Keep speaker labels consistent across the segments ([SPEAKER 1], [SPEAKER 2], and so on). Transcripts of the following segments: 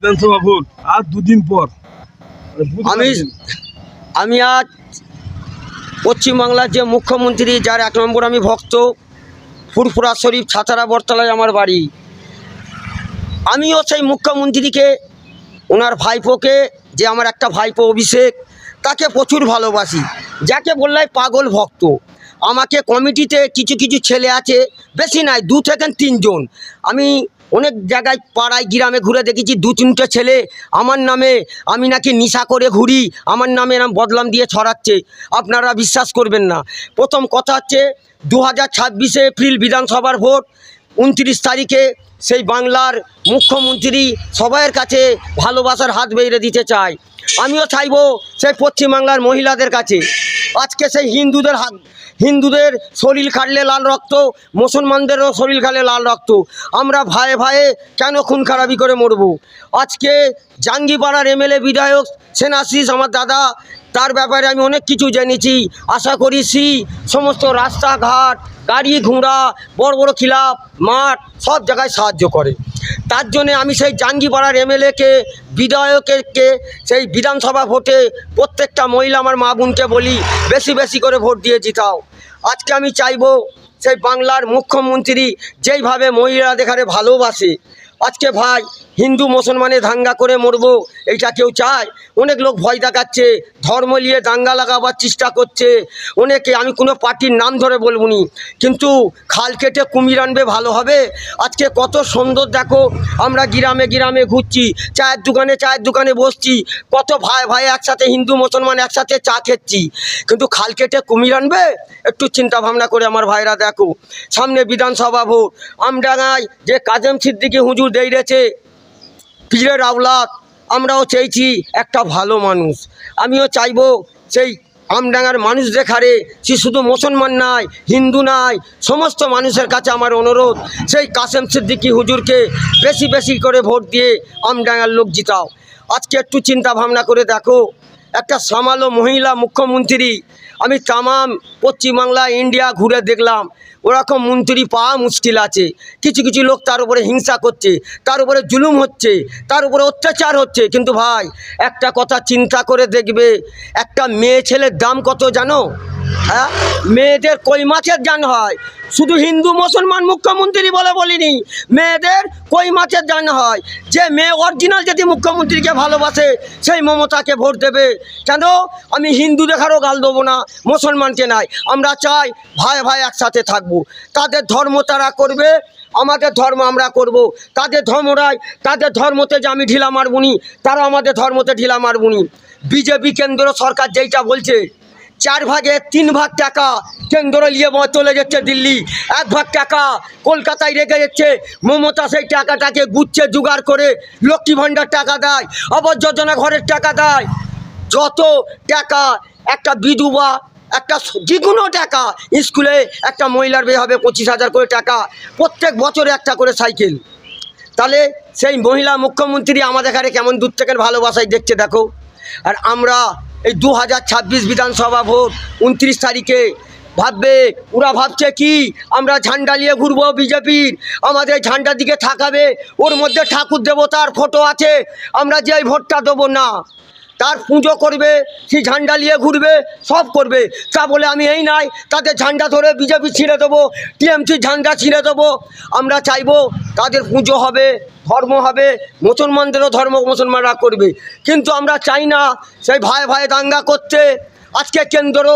[SPEAKER 1] বিধানসভা ভোট আর দুদিন পর
[SPEAKER 2] আমি আমি আজ পশ্চিমবাংলার যে মুখ্যমন্ত্রী, যার 1 নম্বর আমি ভক্ত, ফুরফুরা শরীফ ছাতারা বটতলায় আমার বাড়ি। আমিও সেই মুখ্যমন্ত্রীকে, ওনার ভাইপোকে, যে আমার একটা ভাইপো অভিষেক, তাকে প্রচুর ভালোবাসি, যাকে বললে পাগল ভক্ত। আমাকে কমিটিতে কিছু কিছু ছেলে আছে, বেশি নাই, 2 থেকে 3 জন। আমি অনেক জায়গায় পাড়ায় গ্রামে ঘুরে দেখেছি 2-3টে ছেলে আমার নামে, আমি নাকি নেশা করে ঘুরি, আমার নামে এরম বদনাম দিয়ে ছড়াচ্ছে। আপনারা বিশ্বাস করবেন না। প্রথম কথা হচ্ছে 2026 এপ্রিল বিধানসভার ভোট, 29 তারিখে সেই বাংলার মুখ্যমন্ত্রী সবাইয়ের কাছে ভালোবাসার হাত বেড়ে দিতে চায়। আমিও চাইবো সেই পশ্চিমবাংলার মহিলাদের কাছে। আজকে সেই হিন্দুদের শরীর কাটলে লাল রক্ত, মুসলমানদেরও শরীর কাটলে লাল রক্ত। আমরা ভাইয়ে ভাইয়ে কেন খুন খারাপি করে মরব? আজকে জাঙ্গিপাড়ার এমএলএ বিধায়ক সেনাশিস আমার দাদা, তার ব্যাপারে আমি অনেক কিছু জেনেছি। আশা করি সমস্ত রাস্তাঘাট, গাড়ি ঘোড়া, বড় বড় ক্লাব, মাঠ, সব জায়গায় সাহায্য করে। তার জন্যে আমি সেই জাঙ্গিপাড়ার এমএলএকে, বিধায়ককে সেই বিধানসভা ভোটে প্রত্যেকটা মহিলা আমার মা বোনকে বলি, বেশি বেশি করে ভোট দিয়ে জিতাও। আজকে আমি চাইবো সেই বাংলার মুখ্যমন্ত্রী যেইভাবে মহিলাদের এখানে ভালোবাসে, আজকে ভাই হিন্দু মুসলমানে দাঙ্গা করে মরবো এইটা কেউ চায়? অনেক লোক ভয় দেখাচ্ছে, ধর্ম নিয়ে দাঙ্গা লাগাবার চেষ্টা করছে অনেকে। আমি কোনো পার্টির নাম ধরে বলবো নি, কিন্তু খাল কেটে কুমির আনবে ভালো হবে? আজকে কত সুন্দর দেখো, আমরা গ্রামে গ্রামে ঘুরছি, চায়ের দোকানে বসছি, কত ভাই ভাই একসাথে, হিন্দু মুসলমান একসাথে চা খেচ্ছি, কিন্তু খাল কেটে কুমির আনবে? একটু চিন্তা ভাবনা করে আমার ভাইরা দেখো। সামনে বিধানসভা ভোট, আমডাঙ্গায় যে কাজেম সিদ্দিকী হুজুর দেইরেছে, পীরের আওলাদ, আমরাও চাইছি একটা ভালো মানুষ। আমিও চাইবো সেই আমডাঙ্গার মানুষদের খারে, সে শুধু মুসলমান নাই, হিন্দু নাই, সমস্ত মানুষের কাছে আমার অনুরোধ, সেই কাসেম সিদ্দিকী হুজুরকে বেশি বেশি করে ভোট দিয়ে আমডাঙ্গার লোক জিতাও। আজকে একটু চিন্তা ভাবনা করে দেখো, একটা সামালো মহিলা মুখ্যমন্ত্রী। আমি তামাম পশ্চিমবাংলা, ইন্ডিয়া ঘুরে দেখলাম, ওরকম মন্ত্রী পাওয়া মুশকিল আছে। কিছু কিছু লোক তার উপরে হিংসা করছে, তার উপরে জুলুম হচ্ছে, তার উপরে অত্যাচার হচ্ছে। কিন্তু ভাই একটা কথা চিন্তা করে দেখবে, একটা মেয়ে ছেলের দাম কত জানো? হ্যাঁ, মেয়েদের কই মাছের জান হয়। শুধু হিন্দু মুসলমান মুখ্যমন্ত্রী বলে বলিনি, মেয়েদের কই মাছের জান হয়। যে মেয়ে অরিজিনাল যদি মুখ্যমন্ত্রীকে ভালোবাসে, সেই মমতাকে ভোট দেবে। কেন? আমি হিন্দু দেখারও গাল দেবো না, মুসলমানকে নাই। আমরা চাই ভাই ভাই একসাথে থাকবো। তাদের ধর্ম তারা করবে, আমাদের ধর্ম আমরা করব। তাদের ধর্মতে যে আমি ঢিলা মারবুনি, তারা আমাদের ধর্মতে ঢিলা মারবুনি। বিজেপি কেন্দ্র সরকার যেইটা বলছে, 4 ভাগের 3 ভাগ টাকা কেন্দ্র নিয়ে চলে যাচ্ছে দিল্লি, 1 ভাগ টাকা কলকাতায় রেখে যাচ্ছে। মমতা সেই টাকাটাকে গুচ্ছে জোগাড় করে লক্ষ্মী ভাণ্ডার টাকা দেয়, আবাস যোজনা ঘরের টাকা দেয়। যত টাকা একটা বিধবা, একটা যে কোনো টাকা, স্কুলে একটা মহিলার বিয়ে হবে 25,000 করে টাকা, প্রত্যেক বছরে একটা করে সাইকেল। তাহলে সেই মহিলা মুখ্যমন্ত্রী আমাদের এখানে কেমন দূর থেকে ভালোবাসায় দেখছে দেখো। আর আমরা এই 2026 বিধানসভা ভোট 29 তারিখে ওরা ভাবছে কি আমরা ঝান্ডা নিয়ে ঘুরবো বিজেপির, আমাদের ঝান্ডার দিকে থাকাবে, ওর মধ্যে ঠাকুর দেবতার ফটো আছে, আমরা যে ভোটটা দেবো না, তার পুজো করবে, সেই ঝান্ডা নিয়ে ঘুরবে, সব করবে। তা বলে আমি এই নাই তাদের ঝান্ডা ধরে বিজেপি ছিঁড়ে দেবো, টিএমসির ঝান্ডা ছিঁড়ে দেবো। আমরা চাইবো তাদের পুজো হবে, ধর্ম হবে, মুসলমানদেরও ধর্ম মুসলমানরা করবে। কিন্তু আমরা চাই না সেই ভাই ভাই দাঙ্গা করতে। আজকে কেন্দ্র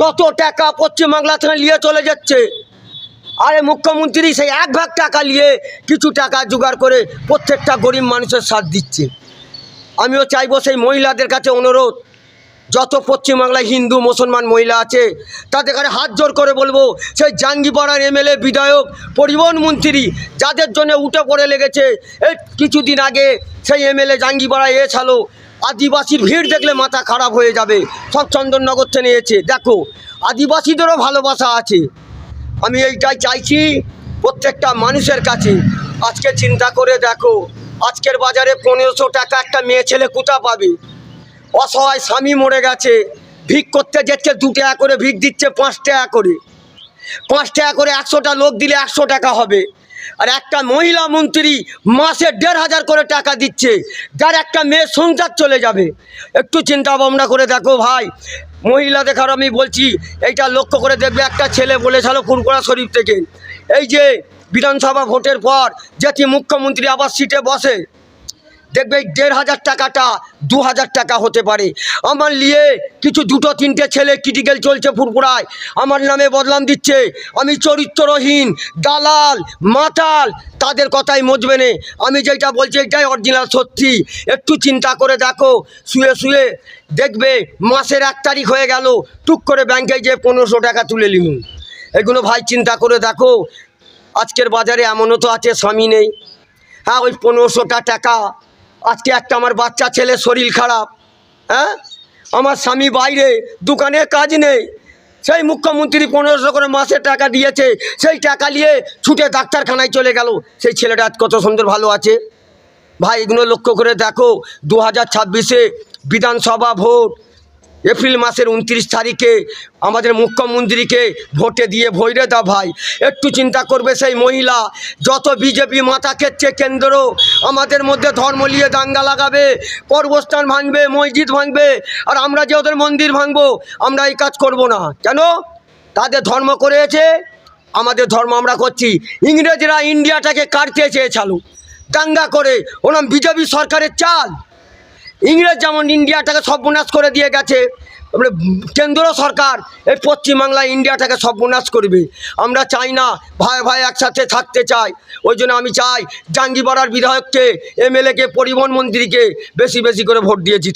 [SPEAKER 2] যত টাকা পশ্চিমবাংলা থেকে নিয়ে চলে যাচ্ছে, আরে মুখ্যমন্ত্রী সেই 1 ভাগ টাকা নিয়ে কিছু টাকা জোগাড় করে প্রত্যেকটা গরিব মানুষের সাথ দিচ্ছে। আমিও চাইবো সেই মহিলাদের কাছে অনুরোধ, যত পশ্চিমবাংলায় হিন্দু মুসলমান মহিলা আছে তাদের কাছে হাত জোর করে বলবো, সেই জাঙ্গিপাড়ার এমএলএ, বিধায়ক, পরিবহন মন্ত্রী যাদের জন্য উঠে পড়ে লেগেছে, এই কিছুদিন আগে সেই এমএলএ জাঙ্গিপাড়ায় এছাড়াও আদিবাসীর ভিড় দেখলে মাথা খারাপ হয়ে যাবে, সব চন্দননগর থেকে নিয়েছে। দেখো আদিবাসীদেরও ভালোবাসা আছে। আমি এইটাই চাইছি প্রত্যেকটা মানুষের কাছে। আজকে চিন্তা করে দেখো, আজকের বাজারে 1500 টাকা একটা মেয়ে ছেলে কোথা পাবে? অসহায় স্বামী মরে গেছে, ভিক করতে যাচ্ছে, 2 টাকা করে ভিক দিচ্ছে, 5 টাকা করে 100টা লোক দিলে 100 টাকা হবে। আর একটা মহিলা মন্ত্রী মাসে 1,500 করে টাকা দিচ্ছে, যার একটা মেয়ে সংসার চলে যাবে। একটু চিন্তা ভাবনা করে দেখো ভাই, মহিলা দেখার আমি বলছি, এইটা লক্ষ্য করে দেখবে। একটা ছেলে বলেছিল ফুরফুরা শরীফ থেকে, এই যে বিধানসভা ভোটের পর যেটি মুখ্যমন্ত্রী আবার সিটে বসে, দেখবে 1,500 টাকাটা 2,000 টাকা হতে পারে। আমার নিয়ে কিছু 2-3টে ছেলে ক্রিটিক্যাল চলছে ফুরফুরায়, আমার নামে বদনাম দিচ্ছে, আমি চরিত্রহীন, দালাল, মাতাল, তাদের কথাই মজবে না। আমি যেটা বলছি এটাই অরিজিনাল সত্যি। একটু চিন্তা করে দেখো, শুয়ে শুয়ে দেখবে মাসের 1 তারিখ হয়ে গেল, টুক করে ব্যাংকে যে 1500 টাকা তুলে নিন। এগুলো ভাই চিন্তা করে দেখো। আজকের বাজারে এমনও তো আছে স্বামী নেই। হ্যাঁ, ওই 1500টা টাকা, আজকে একটা আমার বাচ্চা ছেলে শরীর খারাপ, হ্যাঁ, আমার স্বামী বাইরে, দোকানে কাজ নেই, সেই মুখ্যমন্ত্রী 1500 করে মাসে টাকা দিয়েছে, সেই টাকা নিয়ে ছুটে ডাক্তারখানায় চলে গেল, সেই ছেলেটা আজ কত সুন্দর ভালো আছে। ভাই এগুলো লক্ষ্য করে দেখো। 2026-এ বিধানসভা ভোট, এপ্রিল মাসের 29 তারিখে আমাদের মুখ্যমন্ত্রীকে ভোটে দিয়ে ভৈরে দাও ভাই। একটু চিন্তা করবে সেই মহিলা, যত বিজেপি মাথা খেচ্ছে কেন্দ্র, আমাদের মধ্যে ধর্ম নিয়ে দাঙ্গা লাগাবে, পর্বস্থান ভাঙবে, মসজিদ ভাঙবে, আর আমরা যে ওদের মন্দির ভাঙবো, আমরা এই কাজ করব না। কেন? তাদের ধর্ম করেছে, আমাদের ধর্ম আমরা করছি। ইংরেজরা ইন্ডিয়াটাকে কাটতে চেয়েছিল দাঙ্গা করে, ওনাম বিজেপি সরকারের চাল। ইংরেজ যেমন ইন্ডিয়াটাকে সর্বনাশ করে দিয়ে গেছে, কেন্দ্র সরকার এই পশ্চিমবাংলায় ইন্ডিয়াটাকে সর্বনাশ করবে। আমরা চাই না, ভাই ভাই একসাথে থাকতে চাই। ওই জন্য আমি চাই জাঙ্গিপাড়ার বিধায়ককে, এমএলএকে, পরিবহন মন্ত্রীকে বেশি বেশি করে ভোট দিয়েছি।